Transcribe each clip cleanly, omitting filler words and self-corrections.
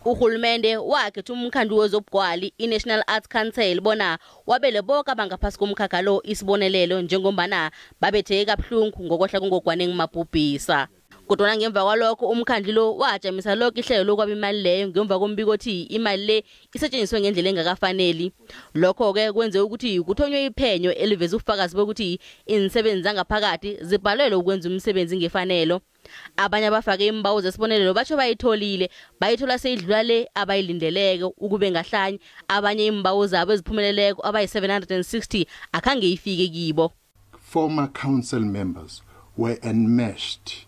Uhulumende wakhetha umkhandlu wezobugwali iNational Arts Council bona wabele boke abangaphasi komkhakha lo isibonelelo njengombana babetheke kabuhlungu ngokwahla kungogwane ngimabhubhisa. Kodwa ngemva kwalokho umkhandlu lo wajamisa lokho ihlelo lokwaba imali leyo ngemva kombiko othi imali le isetshenziswe ngendlela engakafaneli. Lokho ke kwenze ukuthi kuthonywe iphenyo eliveza ubufakazi bokuthi insebenzi zangaphakathi zibhalelwe ukwenza umsebenzi ngefanelo. Abanye abafake imbawo zesibonelelo batsho bayithola seyidlula le abayilindeleke ukube ngahlanye abanye imbawo zabo eziphumeleleko abayi760 akhange ifike kibo. Former council members were enmeshed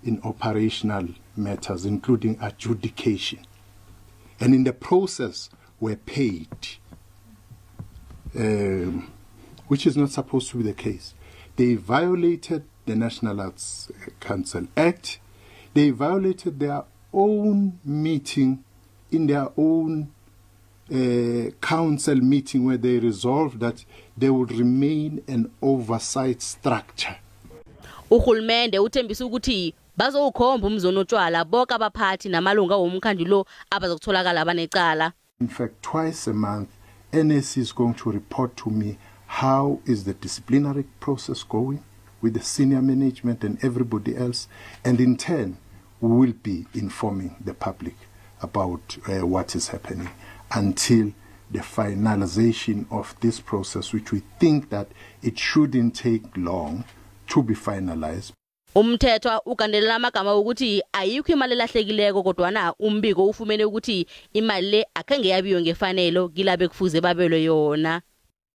in operational matters including adjudication, and in the process were paid, which is not supposed to be the case. They violated the National Arts Council Act. They violated their own meeting in their own council meeting where they resolved that there would remain an oversight structure. Uhulumende uthembisa ukuthi Bazowukhomba onotjwala boke abaphathi namalunga womkhandlu lo abazokutholakala abanecala. In fact, twice a month, NSC is going to report to me how is the disciplinary process going with the senior management and everybody else, and in turn we will be informing the public about what is happening until the finalization of this process, which we think that it shouldn't take long to be finalized. Mthethwa ukandelela amagama ukuthi ayikho imali elahlekileko kodwa umbiko ufumene ukuthi imali le akhange yabiwe ngefanelo kilabe kufuze babelwe yona.